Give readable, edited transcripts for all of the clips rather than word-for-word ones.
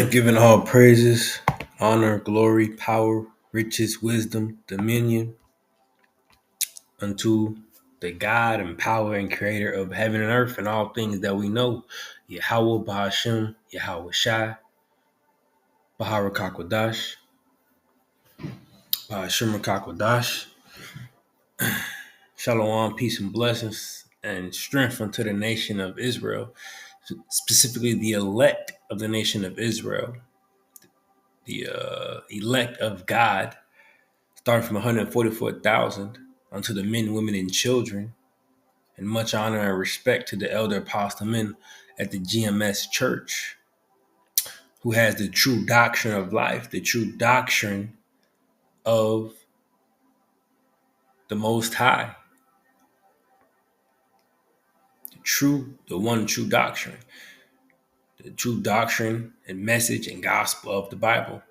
Giving all praises, honor, glory, power, riches, wisdom, dominion unto the God and power and creator of heaven and earth and all things that we know. Yahweh Bahashem, Yahweh Shai, Baharakakwadash, Bahashem Rakakwadash. Shalom, peace and blessings and strength unto the nation of Israel, specifically the elect of the nation of Israel, the elect of God, starting from 144,000 unto the men, women, and children, and much honor and respect to the elder apostle men at the GMS Church, who has the true doctrine of life, the true doctrine of the Most High, the one true doctrine, the true doctrine and message and gospel of the Bible.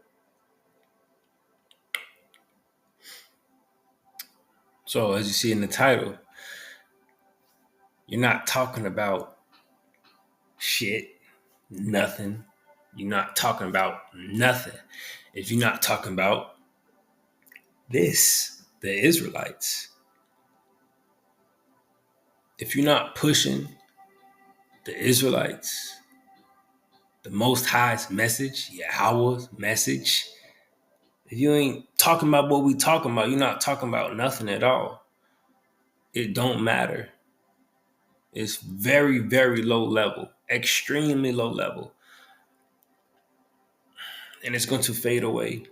So, as you see in the title, you're not talking about shit, nothing. You're not talking about nothing if you're not talking about the Israelites. If you're not pushing the Israelites, the Most High's message, Yahweh's message, if you ain't talking about what we talking about, you're not talking about nothing at all. It don't matter. It's very, very low level, extremely low level. And it's going to fade away.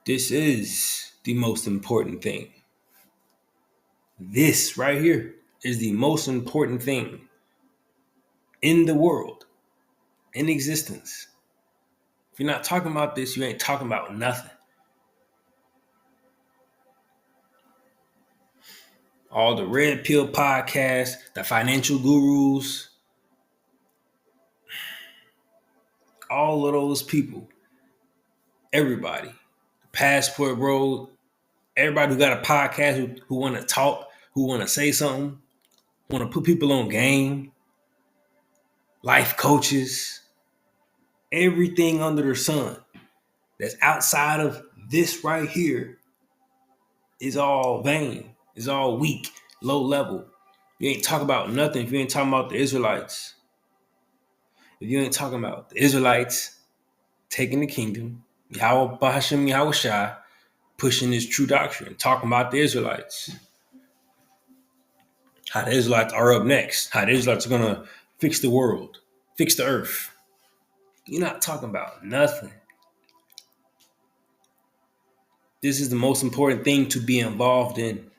This is the most important thing. This right here is the most important thing in the world, in existence. If you're not talking about this, you ain't talking about nothing. All the red pill podcasts, the financial gurus, all of those people, everybody, Passport Bro, everybody who got a podcast who want to talk, who want to say something, want to put people on game, life coaches, everything under the sun that's outside of this right here is all vain, is all weak, low level. You ain't talking about nothing if you ain't talking about the Israelites. If you ain't talking about the Israelites taking the kingdom, Yahweh Bahashem Yahweh Shai, pushing his true doctrine, talking about the Israelites. How the Israelites are up next. How the Israelites are going to fix the world, fix the earth. You're not talking about nothing. This is the most important thing to be involved in.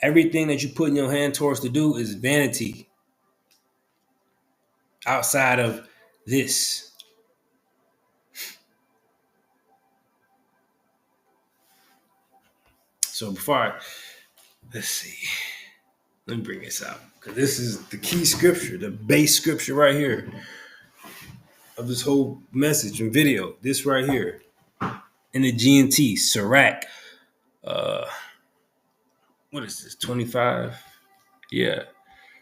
Everything that you put in your hand towards to do is vanity outside of this. So let's see. Let me bring this out because this is the key scripture, the base scripture right here of this whole message and video. This right here in the GNT, Sirach. What is this? 25? Yeah.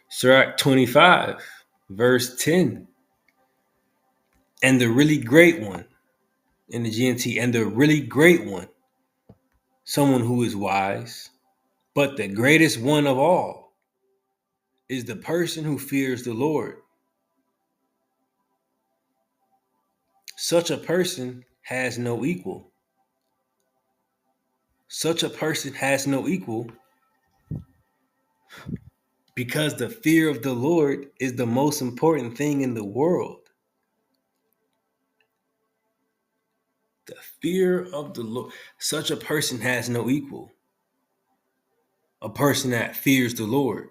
Sirach 25, verse 10. And the really great one in the GNT, and the really great one, someone who is wise, but the greatest one of all is the person who fears the Lord. Such a person has no equal. Such a person has no equal because the fear of the Lord is the most important thing in the world. The fear of the Lord. Such a person has no equal. A person that fears the Lord.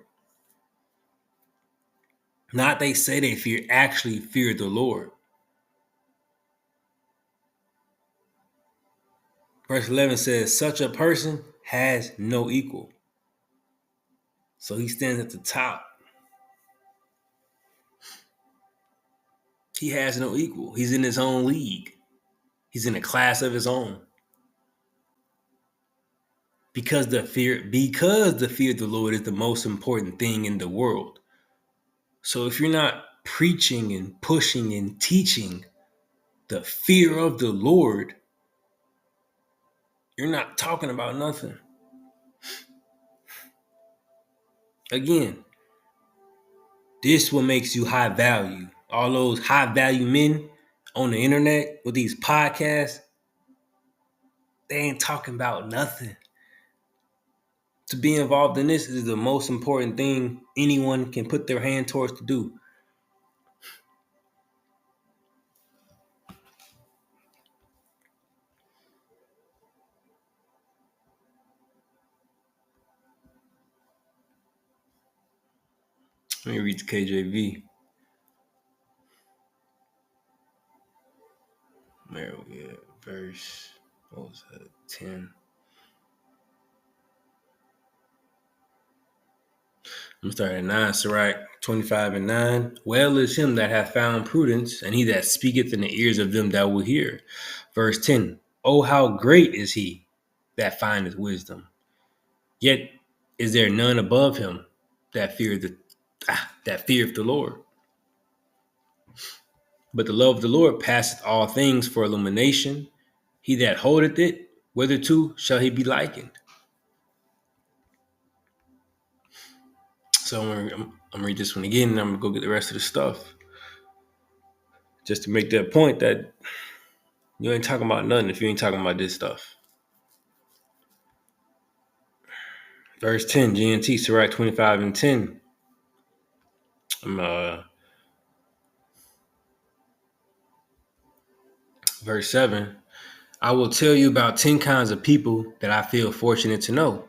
Not they say they actually fear the Lord. Verse 11 says, such a person has no equal. So he stands at the top. He has no equal. He's in his own league. He's in a class of his own. Because the fear of the Lord is the most important thing in the world. So if you're not preaching and pushing and teaching the fear of the Lord, you're not talking about nothing. Again, this what makes you high value. All those high value men on the internet with these podcasts, they ain't talking about nothing. To be involved in this is the most important thing anyone can put their hand towards to do. Let me read the KJV. There we go. Verse, what was that? 10. I'm starting at 9. Sirach 25 and 9. Well is him that hath found prudence, and he that speaketh in the ears of them that will hear. Verse 10. Oh, how great is he that findeth wisdom. Yet is there none above him that feareth the Lord. But the love of the Lord passeth all things for illumination. He that holdeth it, whitherto shall he be likened? So I'm gonna read this one again, and I'm gonna go get the rest of the stuff. Just to make that point that you ain't talking about nothing if you ain't talking about this stuff. Verse 10, GNT, Sirach 25 and 10. Verse 7. I will tell you about 10 kinds of people that I feel fortunate to know.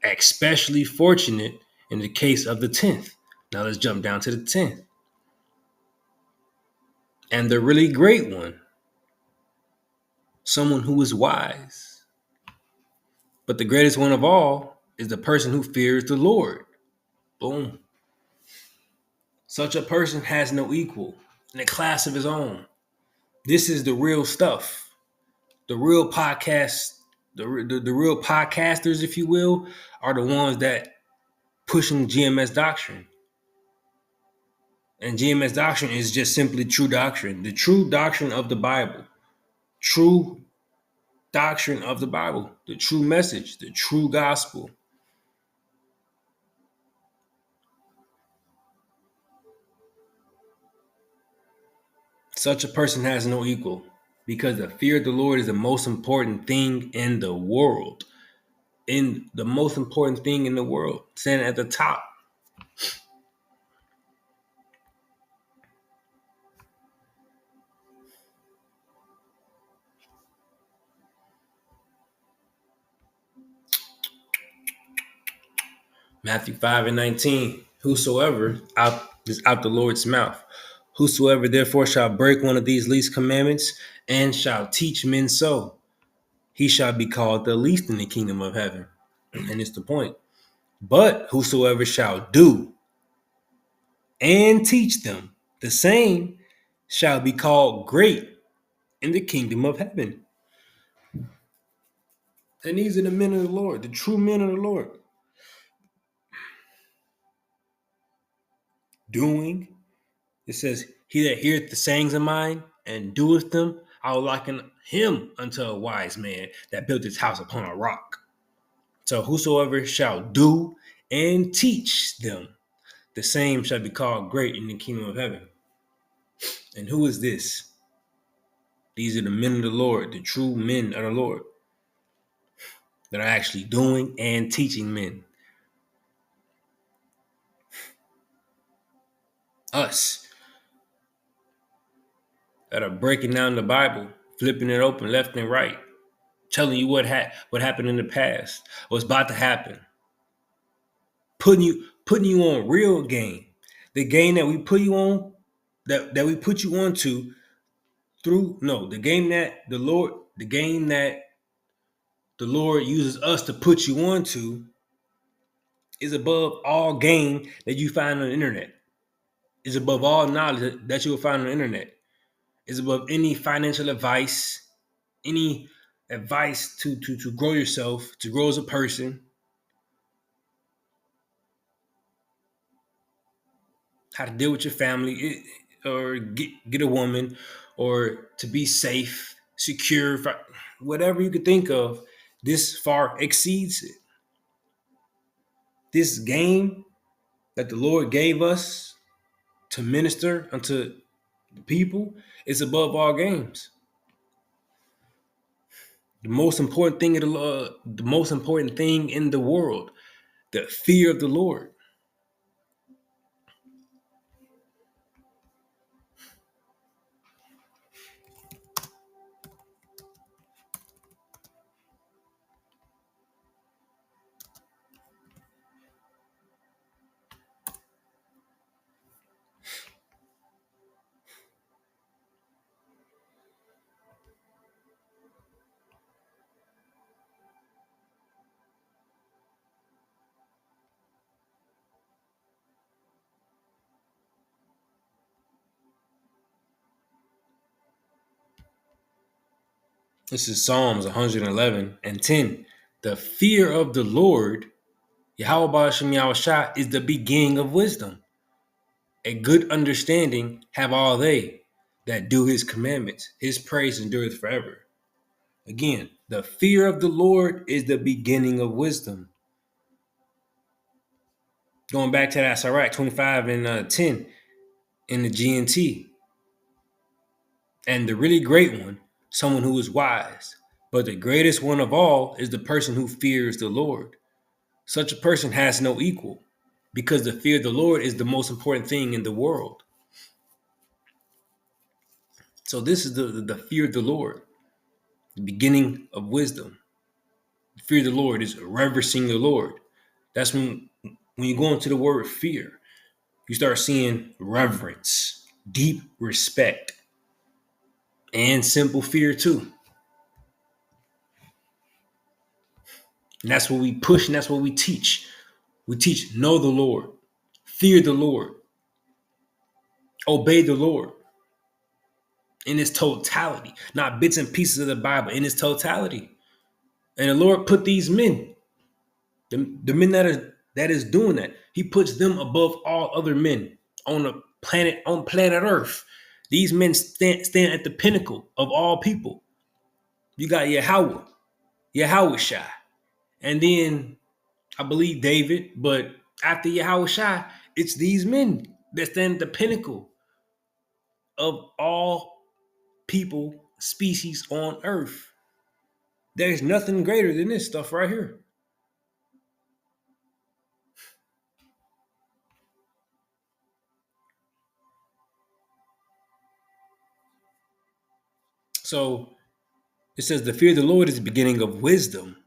Especially fortunate in the case of the 10th. Now let's jump down to the 10th. And the really great one. Someone who is wise. But the greatest one of all is the person who fears the Lord. Boom. Such a person has no equal in a class of his own. This is the real stuff. The real podcast, the real podcasters, if you will, are the ones that pushing GMS doctrine. And GMS doctrine is just simply true doctrine. The true doctrine of the Bible. True doctrine of the Bible. The true message. The true gospel. Such a person has no equal because the fear of the Lord is the most important thing in the world. In the most important thing in the world, standing at the top. Matthew 5 and 19. Whosoever is out the Lord's mouth. Whosoever therefore shall break one of these least commandments and shall teach men so, he shall be called the least in the kingdom of heaven. And it's the point. But whosoever shall do and teach them, the same shall be called great in the kingdom of heaven. And these are the men of the Lord, the true men of the Lord. Doing. It says, he that heareth the sayings of mine and doeth them, I will liken him unto a wise man that built his house upon a rock. So whosoever shall do and teach them, the same shall be called great in the kingdom of heaven. And who is this? These are the men of the Lord, the true men of the Lord that are actually doing and teaching men. Us that are breaking down the Bible, flipping it open left and right, telling you what happened in the past, what's about to happen, putting you on real game, the game that we put you on, that we put you onto the game that the Lord uses us to put you onto is above all game that you find on the internet. Is above all knowledge that you will find on the internet. Is above any financial advice, any advice to grow yourself, to grow as a person. how to deal with your family, or get a woman, or to be safe, secure, whatever you could think of. This far exceeds it. This game that the Lord gave us to minister unto the people is above all games. The most important thing in the world, the fear of the Lord. This is Psalms 111 and 10. The fear of the Lord, Yahweh Shem Yahushua, is the beginning of wisdom. A good understanding have all they that do his commandments. His praise endureth forever. Again, the fear of the Lord is the beginning of wisdom. Going back to that Sirach 25 and 10 in the GNT. And the really great one, someone who is wise. But the greatest one of all is the person who fears the Lord. Such a person has no equal, because the fear of the Lord is the most important thing in the world. So this is the fear of the Lord, the beginning of wisdom. The fear of the Lord is reverencing the Lord. That's when you go into the word fear, you start seeing reverence, deep respect, and simple fear too. And that's what we push, and that's what we teach. We teach know the Lord, fear the Lord, obey the Lord in its totality, not bits and pieces of the Bible, in its totality. And the Lord put these men, the men that is doing that, he puts them above all other men on planet Earth. These men stand at the pinnacle of all people. You got Yahweh Shai, and then I believe David, but after Yahweh Shai, it's these men that stand at the pinnacle of all people, species on earth. There's nothing greater than this stuff right here. So it says the fear of the Lord is the beginning of wisdom.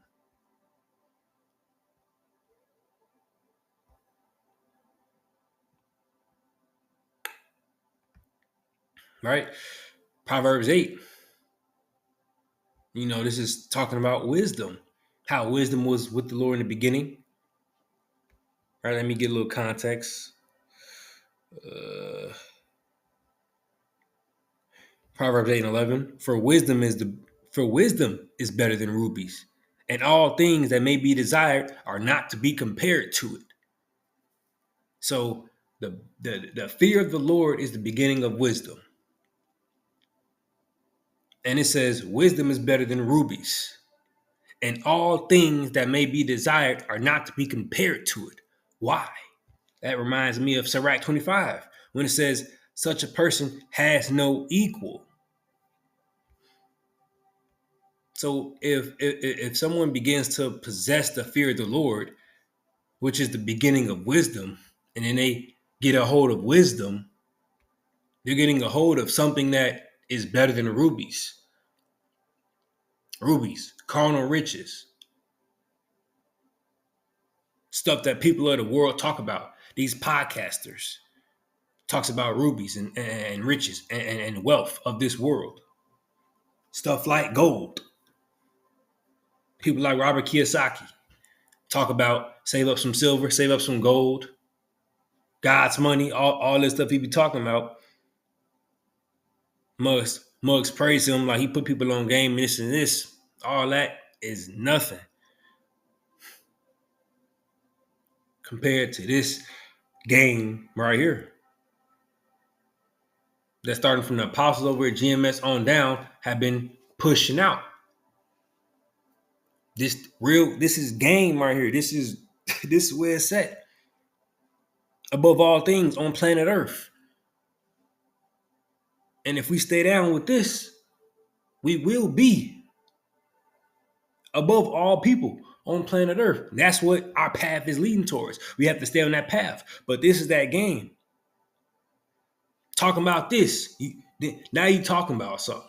Right? Proverbs 8. This is talking about wisdom. How wisdom was with the Lord in the beginning. All right, let me get a little context. Proverbs 8 and 11. For wisdom is better than rubies, and all things that may be desired are not to be compared to it. So the fear of the Lord is the beginning of wisdom. And it says wisdom is better than rubies, and all things that may be desired are not to be compared to it. Why? That reminds me of Sirach 25, when it says such a person has no equal. So if someone begins to possess the fear of the Lord, which is the beginning of wisdom, and then they get a hold of wisdom, they're getting a hold of something that is better than rubies. Rubies, carnal riches, stuff that people of the world talk about. These podcasters talks about rubies and riches and wealth of this world. Stuff like gold. People like Robert Kiyosaki talk about save up some silver, save up some gold, God's money, all this stuff he be talking about. Mugs praise him like he put people on game, this and this. All that is nothing compared to this game right here. that starting from the apostles over at GMS on down have been pushing out. This is game right here. This is where it's at. Above all things on planet Earth. And if we stay down with this, we will be above all people on planet Earth. That's what our path is leading towards. We have to stay on that path. But this is that game. Talking about this. Now you talking about something.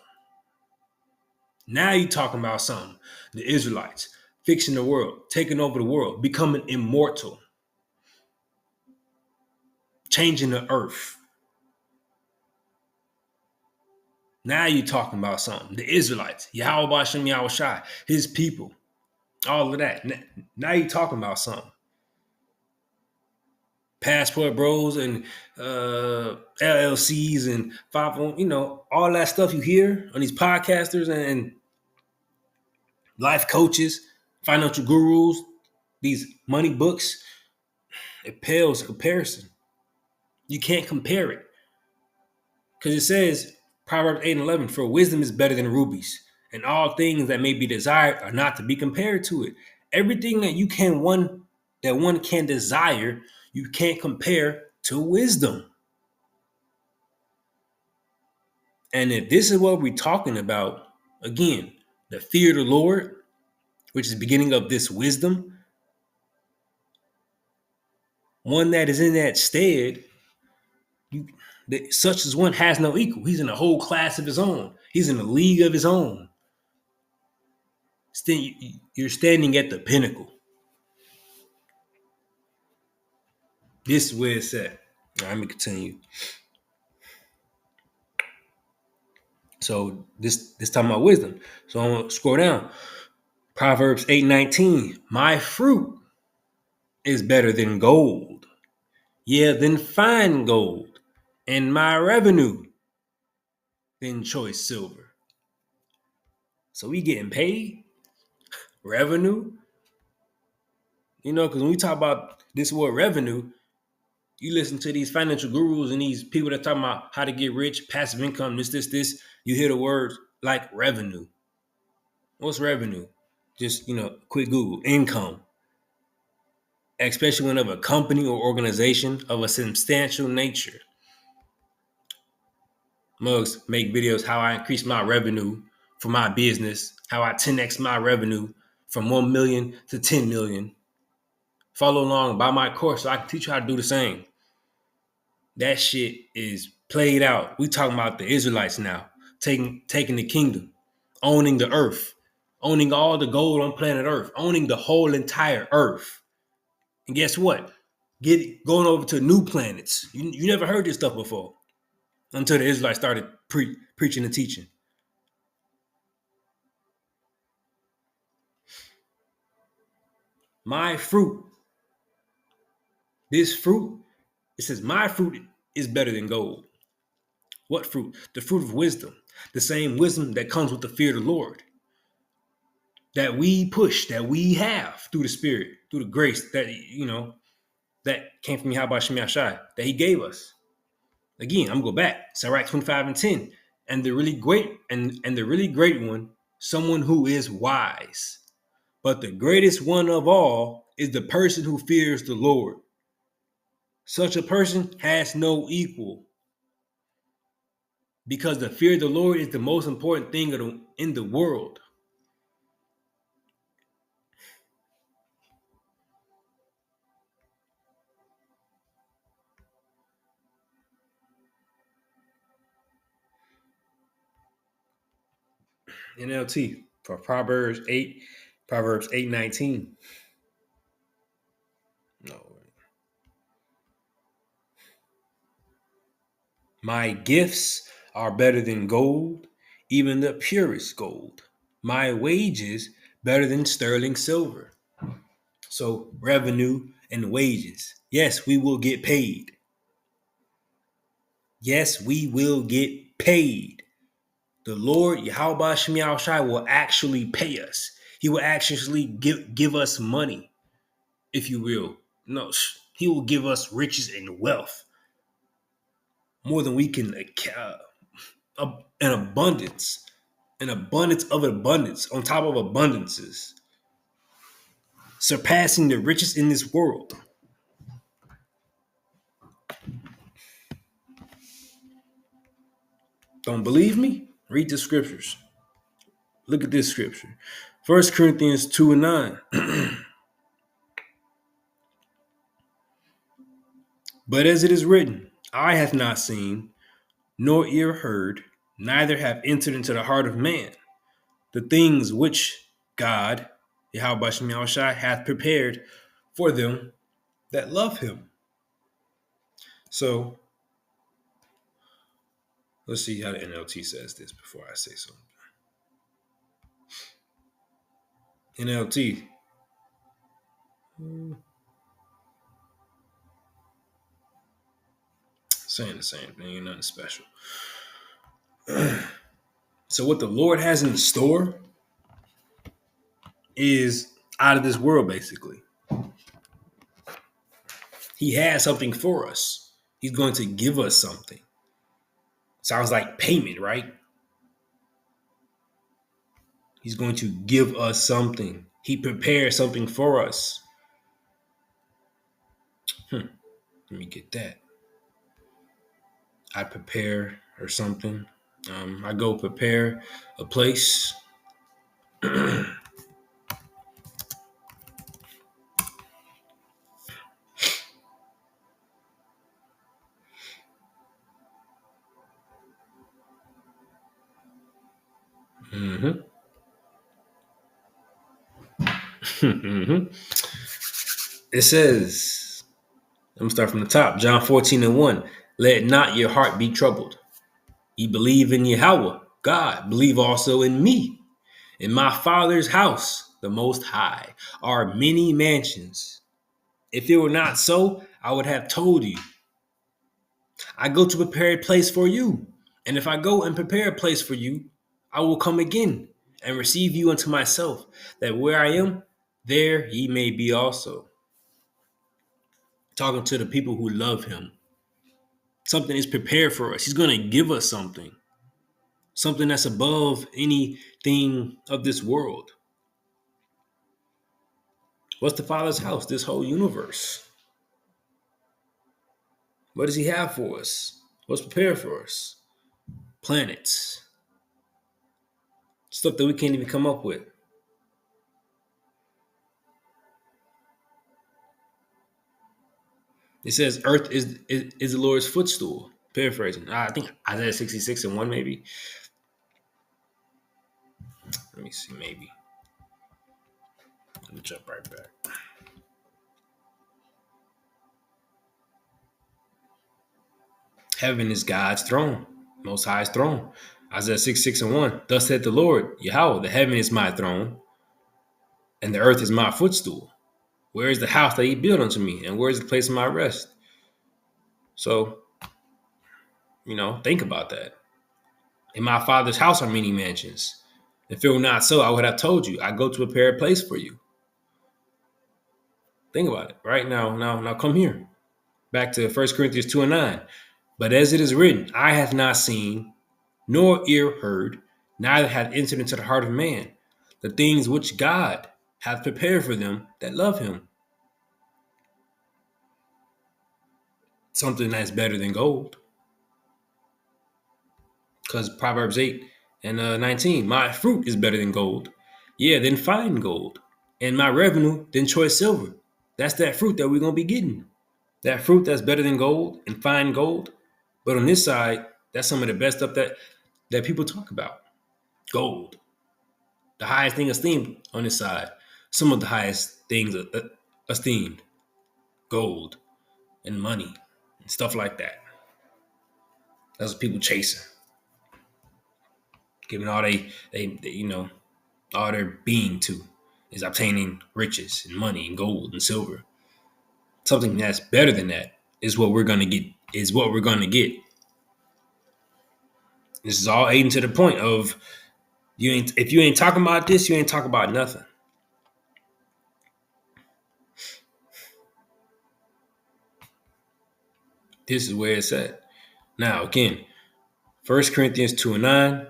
Now you talking about something. The Israelites fixing the world, taking over the world, becoming immortal, changing the earth. Now you talking about something. The Israelites, Yahweh Bashem Yahushai, his people, all of that. Now you talking about something. Passport Bros and LLCs and all that stuff you hear on these podcasters and life coaches, financial gurus, these money books, it pales in comparison. You can't compare it. Because it says, Proverbs 8 and 11, for wisdom is better than rubies, and all things that may be desired are not to be compared to it. Everything that one can desire, you can't compare to wisdom. And if this is what we're talking about, again, the fear of the Lord, which is the beginning of this wisdom, one that is in that stead, such as one has no equal. He's in a whole class of his own. He's in a league of his own. You're standing at the pinnacle. This is where it's at. Let me continue. So this talking about wisdom. So I'm gonna scroll down. Proverbs 8:19. My fruit is better than gold, yeah, than fine gold, and my revenue than choice silver. So we getting paid revenue. Because when we talk about this word revenue, you listen to these financial gurus and these people that talk about how to get rich, passive income, this. You hear the words like revenue. What's revenue? Just, quick Google. Income. Especially when of a company or organization of a substantial nature. Mugs make videos how I increase my revenue for my business, how I 10x my revenue from 1 million to 10 million. Follow along, buy my course so I can teach you how to do the same. That shit is played out. We talking about the Israelites now, taking the kingdom, owning the earth, owning all the gold on planet Earth, owning the whole entire earth. And guess what? Going over to new planets. You never heard this stuff before until the Israelites started preaching and teaching. My fruit. This fruit, it says, my fruit is better than gold. What fruit? The fruit of wisdom. The same wisdom that comes with the fear of the Lord. That we push, that we have through the Spirit, through the grace that, that came from Yahweh Shem Yahshai, that he gave us. Again, I'm gonna go back. Sirach 25 and 10. And the really great, and the really great one, someone who is wise. But the greatest one of all is the person who fears the Lord. Such a person has no equal. Because the fear of the Lord is the most important thing in the world. NLT for Proverbs 8:19. No. My gifts are better than gold, even the purest gold. My wages better than sterling silver. So revenue and wages. Yes, we will get paid. Yes, we will get paid. The Lord, Yahweh Shem Yahushai, will actually pay us. He will actually give us money, if you will. No, he will give us riches and wealth. More than we can an abundance, an abundance of abundance on top of abundances, surpassing the richest in this world. Don't believe me? Read the scriptures. Look at this scripture. 1 Corinthians 2:9. But as it is written, eye hath not seen, nor ear heard, neither have entered into the heart of man the things which God, Yahweh Bashem Yahushai, hath prepared for them that love him. So let's see how the NLT says this before I say something. NLT. Saying the same thing, ain't nothing special. So what the Lord has in store is out of this world, basically. He has something for us. He's going to give us something. Sounds like payment, right? He's going to give us something. He prepared something for us. Let me get that. I prepare or something. I go prepare a place. It says, let me start from the top. John 14:1. Let not your heart be troubled. Ye believe in Yahweh, God. Believe also in me. In my Father's house, the Most High, are many mansions. If it were not so, I would have told you. I go to prepare a place for you. And if I go and prepare a place for you, I will come again and receive you unto myself, that where I am, there ye may be also. Talking to the people who love him. Something is prepared for us. He's going to give us something. Something that's above anything of this world. What's the Father's house? This whole universe. What does he have for us? What's prepared for us? Planets. Stuff that we can't even come up with. It says earth is the Lord's footstool. Paraphrasing. I think Isaiah 66:1 maybe. Let me see, maybe. Let me jump right back. Heaven is God's throne, Most High's throne. Isaiah 66:1. Thus said the Lord, Yahweh, the heaven is my throne, and the earth is my footstool. Where is the house that he built unto me, and where is the place of my rest? So, think about that. In my Father's house are many mansions. If it were not so, I would have told you. I go to prepare a place for you. Think about it. Right now come here. Back to 1 Corinthians 2:9. But as it is written, eye hath not seen, nor ear heard, neither hath entered into the heart of man, the things which God hath prepared for them that love him. Something that's better than gold. Because Proverbs 8:19, my fruit is better than gold. Yeah, than fine gold. And my revenue than choice silver. That's that fruit that we're going to be getting. That fruit that's better than gold and fine gold. But on this side, that's some of the best stuff that people talk about. Gold. The highest thing esteemed on this side. Some of the highest things esteemed. Gold and money and stuff like that. That's what people chasing. Giving all all their being to is obtaining riches and money and gold and silver. Something that's better than that is what we're gonna get. This is all aiding to the point of if you ain't talking about this, you ain't talking about nothing. This is where it's at. Now, again, 1 Corinthians 2 and 9.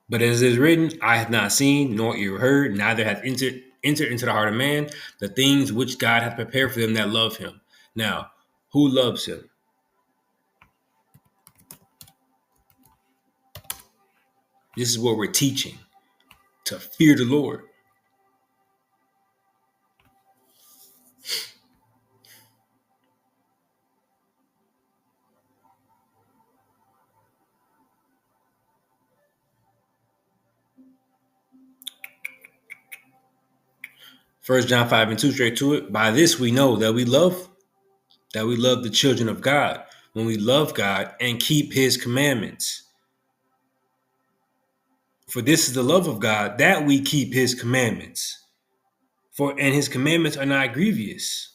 But as it is written, I have not seen, nor ear heard, neither hath entered into the heart of man the things which God hath prepared for them that love him. Now, who loves him? This is what we're teaching, to fear the Lord. First John 5 and 2, straight to it. By this we know that we love the children of God, when we love God and keep his commandments. For this is the love of God, that we keep his commandments. And his commandments are not grievous.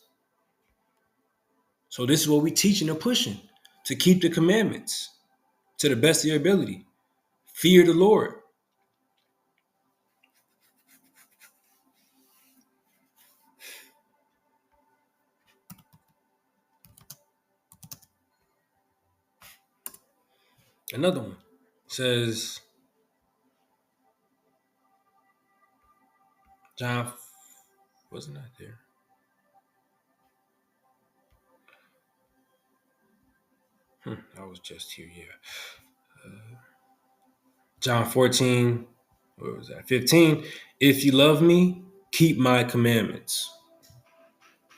So this is what we teaching and pushing, to keep the commandments to the best of your ability. Fear the Lord. Another one says, John, wasn't that there? I was just here, yeah. John 14, what was that? 15. If you love me, keep my commandments.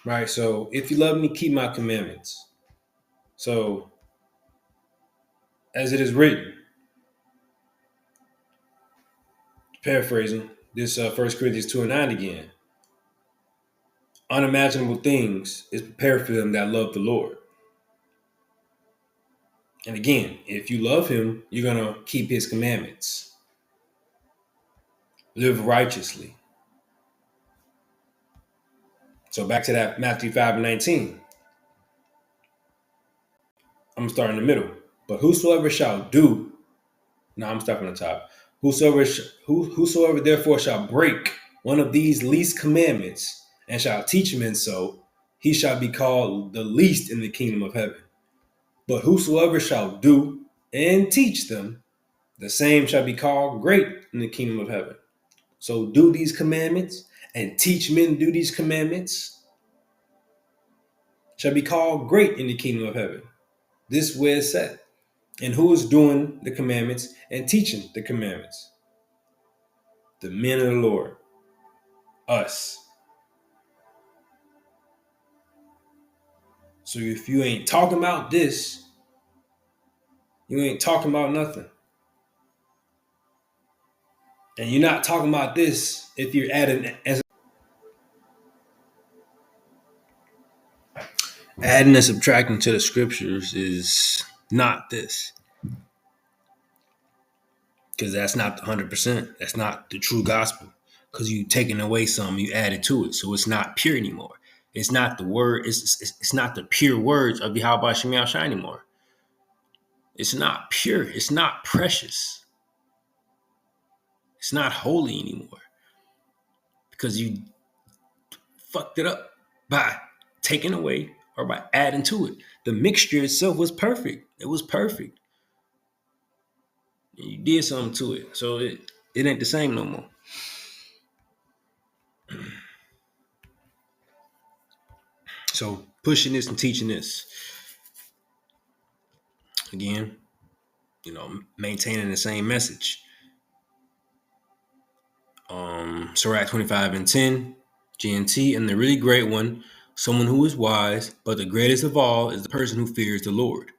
Right? So if you love me, keep my commandments. So as it is written, paraphrasing this 1 Corinthians 2 and 9 again. Unimaginable things is prepared for them that love the Lord. And again, if you love him, you're going to keep his commandments. Live righteously. So back to that Matthew 5 and 19. I'm going to start in the middle. But whosoever shall do, now I'm starting from the top. Whosoever therefore shall break one of these least commandments and shall teach men so, he shall be called the least in the kingdom of heaven. But whosoever shall do and teach them, the same shall be called great in the kingdom of heaven. So do these commandments and teach men to do these commandments, shall be called great in the kingdom of heaven. This way is said. And who is doing the commandments and teaching the commandments? The men of the Lord. Us. So if you ain't talking about this, you ain't talking about nothing. And you're not talking about this if you're adding and subtracting to the scriptures is not this. Because that's not the 100%. That's not the true gospel. Because you taking away something, you added to it. So it's not pure anymore. It's not the word, it's not the pure words of Yahweh Shem Yahshua anymore. It's not pure. It's not precious. It's not holy anymore. Because you fucked it up by taking away or by adding to it. The mixture itself was perfect. It was perfect. And you did something to it. So it ain't the same no more. So pushing this and teaching this. Again, maintaining the same message. Sirach 25 and 10, GNT, and the really great one, someone who is wise, but the greatest of all is the person who fears the Lord.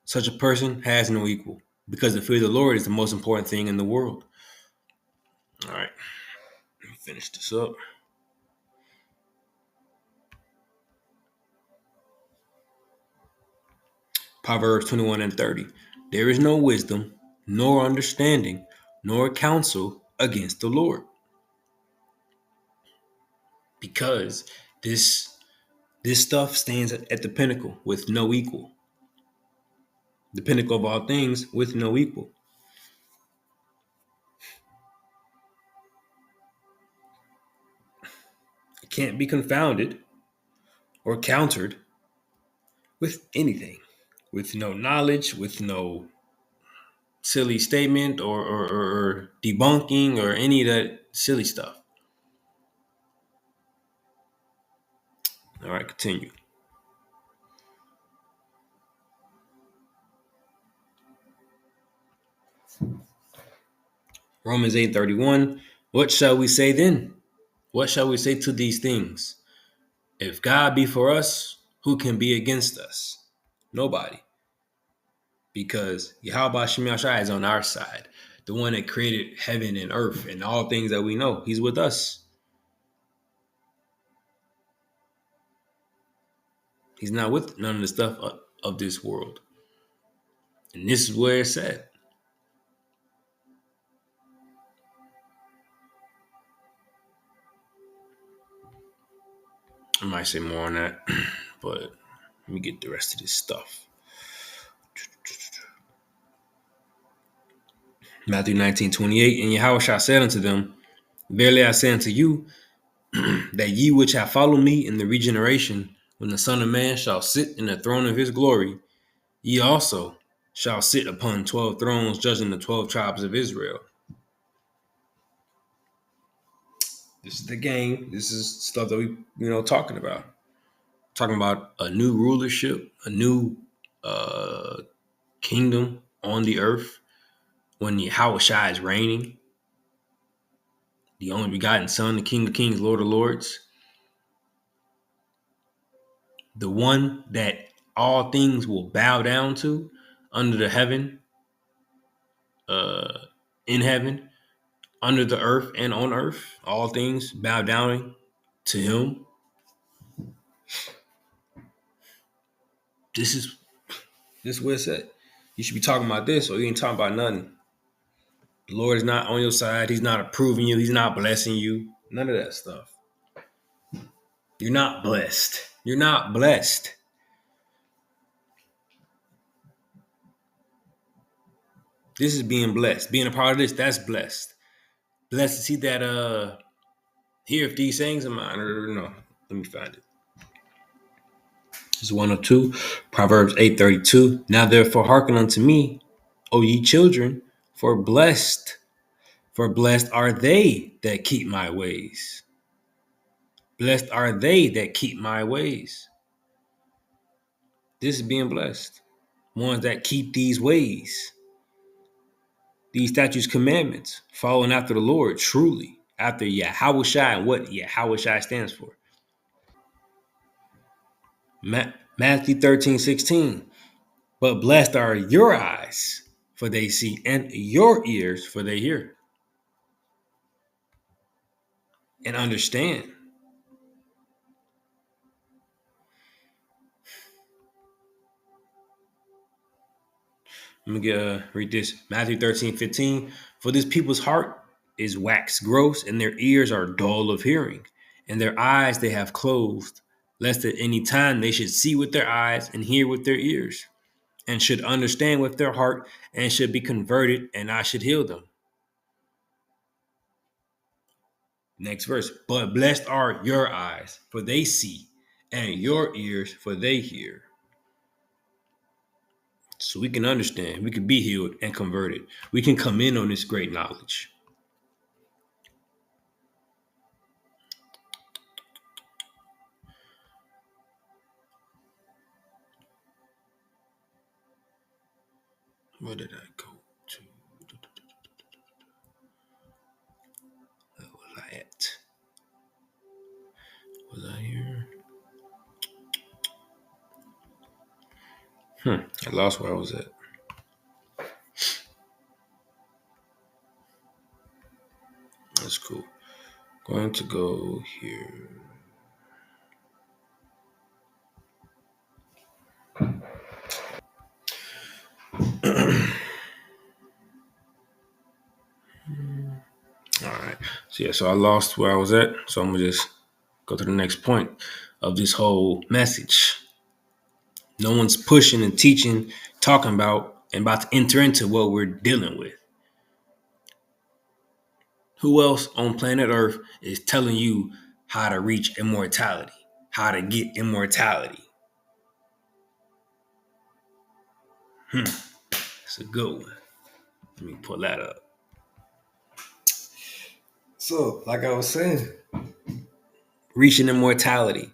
Such a person has no equal, because the fear of the Lord is the most important thing in the world. All right, let me finish this up. Proverbs 21 and 30. There is no wisdom, nor understanding, nor counsel against the Lord. Because this stuff stands at the pinnacle with no equal. The pinnacle of all things with no equal. It can't be confounded or countered with anything. With no knowledge, with no silly statement or debunking or any of that silly stuff. All right, continue. Romans 8:31. What shall we say then? What shall we say to these things? If God be for us, who can be against us? Nobody. Because Yahweh Shem Yahshai is on our side. The one that created heaven and earth and all things that we know. He's with us. He's not with none of the stuff of this world. And this is where it's at. I might say more on that, but let me get the rest of this stuff. Matthew 19:28. And Yahweh said unto them, Verily I say unto you, that ye which have followed me in the regeneration, when the Son of Man shall sit in the throne of his glory, ye also shall sit upon 12 thrones, judging the 12 tribes of Israel. This is the game. This is stuff that we talking about. Talking about a new rulership, a new kingdom on the earth when Yahushua is reigning, the only begotten Son, the King of Kings, Lord of Lords, the one that all things will bow down to under the heaven, in heaven, under the earth, and on earth. All things bow down to him. This is what it said. You should be talking about this, or you ain't talking about nothing. The Lord is not on your side. He's not approving you. He's not blessing you. None of that stuff. You're not blessed. You're not blessed. This is being blessed. Being a part of this, that's blessed. Blessed to see that hear if these sayings of mine or no. Let me find it. This is 102. Proverbs 8:32. Now therefore hearken unto me, O ye children, for blessed are they that keep my ways. Blessed are they that keep my ways. This is being blessed. Ones that keep these ways, these statutes, commandments, following after the Lord, truly, after Yahweh and what Yahweh stands for. Matthew 13:16. But blessed are your eyes, for they see, and your ears, for they hear and understand. Let me read this. Matthew 13:15. For this people's heart is waxed gross, and their ears are dull of hearing, and their eyes they have closed, lest at any time they should see with their eyes and hear with their ears, and should understand with their heart, and should be converted, and I should heal them. Next verse. But blessed are your eyes, for they see, and your ears, for they hear. So we can understand, we can be healed and converted. We can come in on this great knowledge. Where did I go to? Where was I at? Was I here? I lost where I was at. That's cool. Going to go here. All right. So I lost where I was at. So I'm gonna just go to the next point of this whole message. No one's pushing and teaching, talking about, and about to enter into what we're dealing with. Who else on planet Earth is telling you how to reach immortality, how to get immortality? It's a good one. Let me pull that up. So, like I was saying, reaching immortality,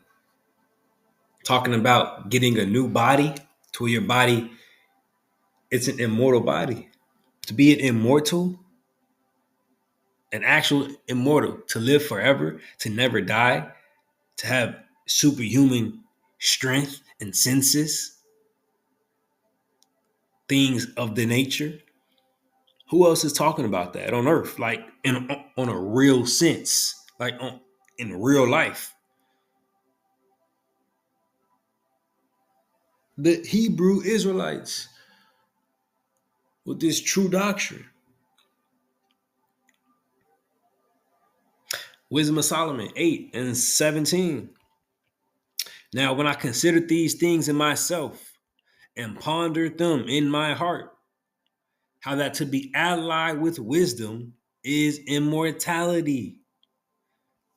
talking about getting a new body to where your body, it's an immortal body. To be an immortal, an actual immortal, to live forever, to never die, to have superhuman strength and senses, things of the nature. Who else is talking about that on earth? Like on a real sense, like in real life. The Hebrew Israelites with this true doctrine. Wisdom of Solomon 8 and 17. Now, when I considered these things in myself and pondered them in my heart, how that to be allied with wisdom is immortality.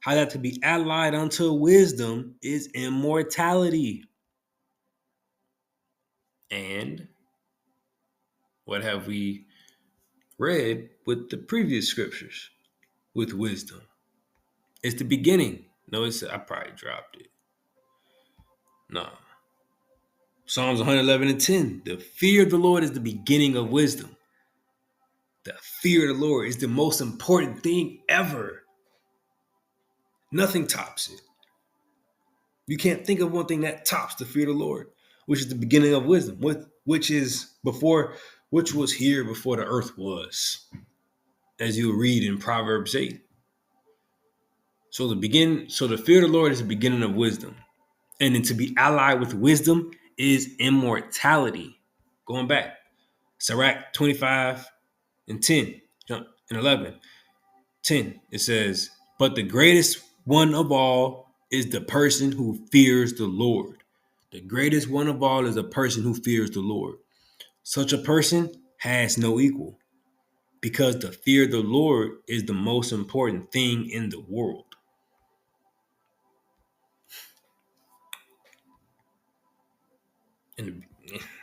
How that to be allied unto wisdom is immortality. And what have we read with the previous scriptures? With wisdom. It's the beginning. No, I probably dropped it. No. Psalms 111 and 10. The fear of the Lord is the beginning of wisdom. The fear of the Lord is the most important thing ever. Nothing tops it. You can't think of one thing that tops the fear of the Lord, which is the beginning of wisdom, which was here before the earth was, as you read in Proverbs 8. So the fear of the Lord is the beginning of wisdom. And then to be allied with wisdom is immortality. Going back, Sirach 25 and 10 and 11. 10, it says, but the greatest one of all is the person who fears the Lord. The greatest one of all is a person who fears the Lord. Such a person has no equal, because the fear of the Lord is the most important thing in the world. And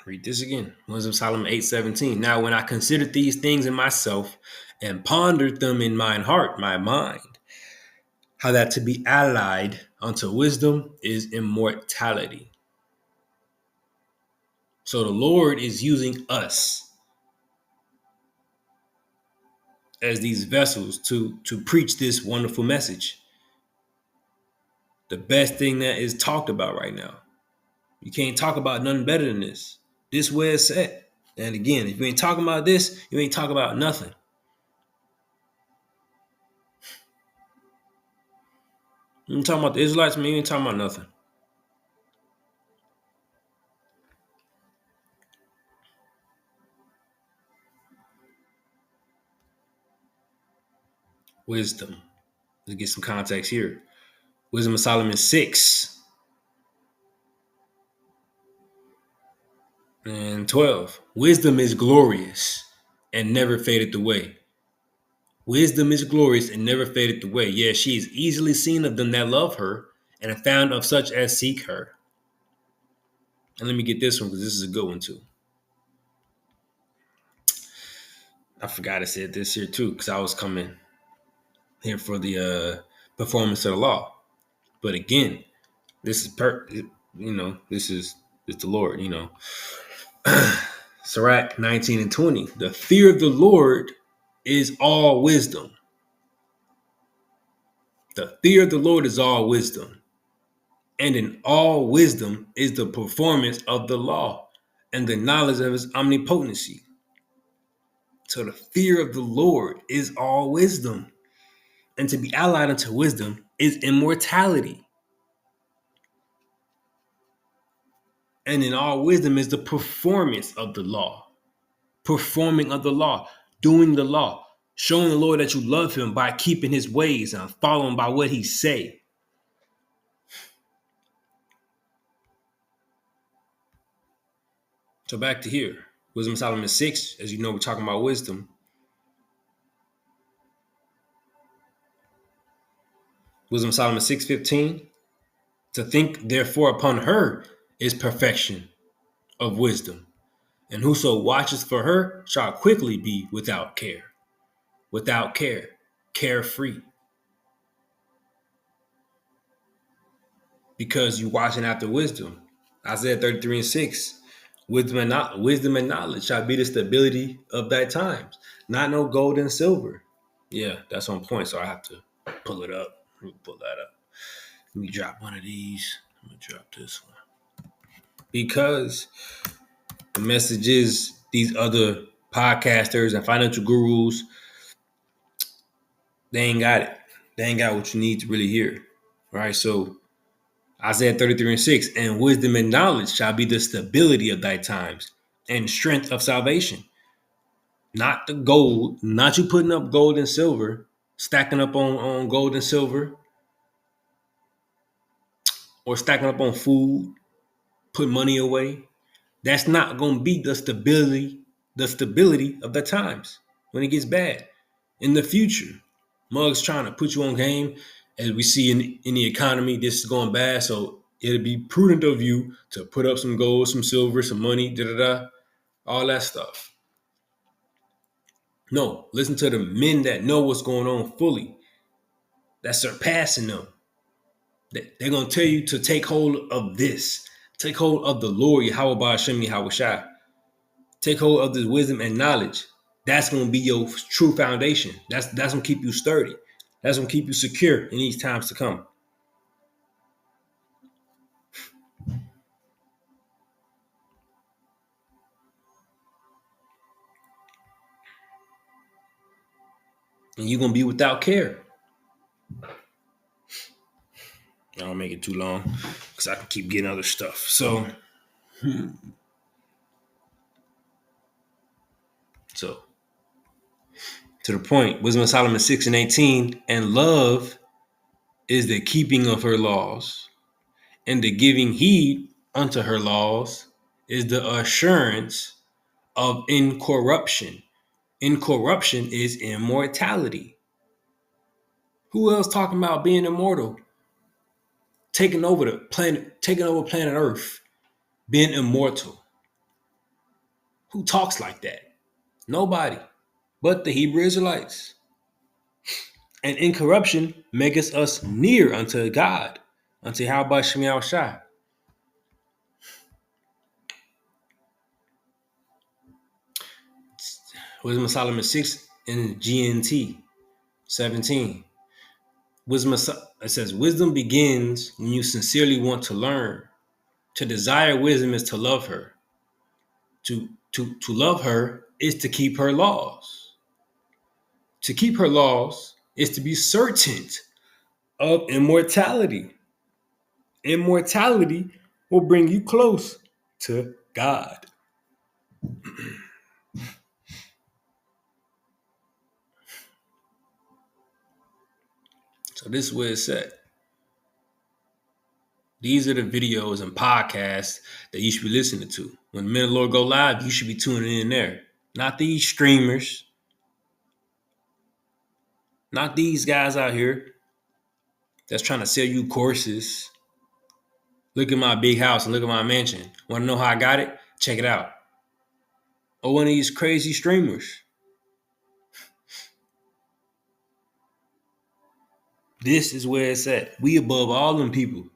read this again. Wisdom of Solomon 8:17. Now, when I considered these things in myself and pondered them in mine heart, my mind, how that to be allied unto wisdom is immortality. So the Lord is using us as these vessels to preach this wonderful message. The best thing that is talked about right now. You can't talk about nothing better than this. This way it's set. And again, if you ain't talking about this, you ain't talking about nothing. You ain't talking about the Israelites, man, you ain't talking about nothing. Wisdom. Let's get some context here. Wisdom of Solomon 6 and 12. Wisdom is glorious and never fadeth away. Wisdom is glorious and never fadeth away. Yes, she is easily seen of them that love her, and found of such as seek her. And let me get this one, because this is a good one too. I forgot I said this here too, because I was coming here for the performance of the law. But again, this is this is the Lord, Sirach 19 and 20. The fear of the Lord is all wisdom. The fear of the Lord is all wisdom. And in all wisdom is the performance of the law and the knowledge of his omnipotency. So the fear of the Lord is all wisdom. And to be allied unto wisdom is immortality. And in all wisdom is the performance of the law. Performing of the law, doing the law, showing the Lord that you love him by keeping his ways and following by what he say. So back to here. Wisdom of Solomon 6, as you know, we're talking about wisdom. Wisdom of Solomon 6:15. To think therefore upon her is perfection of wisdom. And whoso watches for her shall quickly be without care, carefree. Because you're watching after wisdom. Isaiah 33:6. Wisdom and knowledge shall be the stability of thy times, not no gold and silver. Yeah, that's on point. So I have to pull it up. Let me pull that up. Let me drop one of these. Let me drop this one. Because the message is these other podcasters and financial gurus, they ain't got it. They ain't got what you need to really hear. Right? So Isaiah 33:6, and wisdom and knowledge shall be the stability of thy times and strength of salvation. Not the gold, not you putting up gold and silver, stacking up on gold and silver, or stacking up on food, put money away. That's not gonna be the stability of the times when it gets bad. In the future, mugs trying to put you on game. As we see in the economy, this is going bad. So it'll be prudent of you to put up some gold, some silver, some money, all that stuff. No, listen to the men that know what's going on fully, that's surpassing them. They're going to tell you to take hold of this. Take hold of the Lord, Yahweh Hashem Yahushua. Take hold of this wisdom and knowledge. That's going to be your true foundation. That's going to keep you sturdy. That's going to keep you secure in these times to come. And you're going to be without care. I don't make it too long because I can keep getting other stuff. So to the point, Wisdom of Solomon 6:18, and love is the keeping of her laws, and the giving heed unto her laws is the assurance of incorruption. Incorruption is immortality. Who else talking about being immortal? Taking over planet Earth, being immortal. Who talks like that? Nobody but the Hebrew Israelites. And incorruption maketh us near unto God, unto Yahweh Shemiah Shai. Wisdom of Solomon 6 and GNT 17. It says, wisdom begins when you sincerely want to learn. To desire wisdom is to love her. To love her is to keep her laws. To keep her laws is to be certain of immortality. Immortality will bring you close to God. So this is where it's at. These are the videos and podcasts that you should be listening to. When the Men of the Lord go live, you should be tuning in there. Not these streamers. Not these guys out here that's trying to sell you courses. Look at my big house and look at my mansion. Want to know how I got it? Check it out. Or one of these crazy streamers. This is where it's at. We above all them people.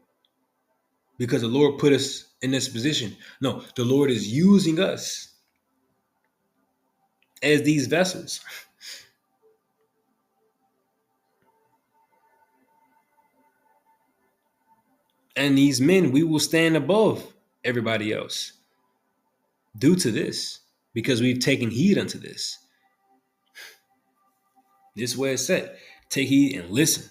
Because the Lord put us in this position. No, the Lord is using us as these vessels. And these men, we will stand above everybody else due to this, because we've taken heed unto this. This is where it's at. Take heed and listen.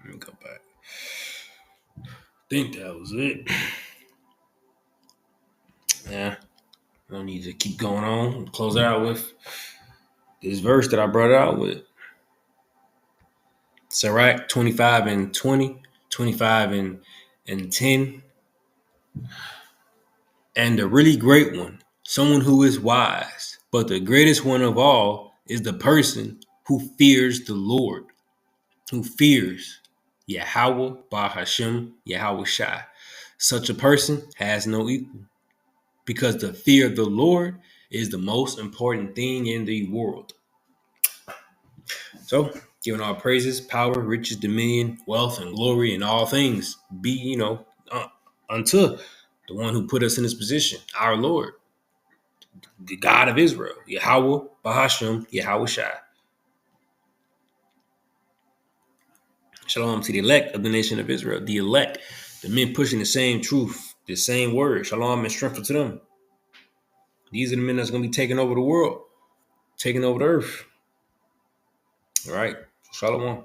Let me go back. I think that was it. Yeah. I don't need to keep going on. Close out with this verse that I brought out with. Sirach 25 and 20, 25 and 10. And the really great one, someone who is wise, but the greatest one of all is the person who fears the Lord, who fears Yahweh Bahashem Yahweh Shai. Such a person has no equal, because the fear of the Lord is the most important thing in the world. So, giving all praises, power, riches, dominion, wealth, and glory in all things be, unto the one who put us in this position, our Lord, the God of Israel, Yahweh Bahashem Yahweh Shai. Shalom to the elect of the nation of Israel, the elect, the men pushing the same truth, the same word. Shalom and strength to them. These are the men that's going to be taking over the world, taking over the earth. All right. Shalom.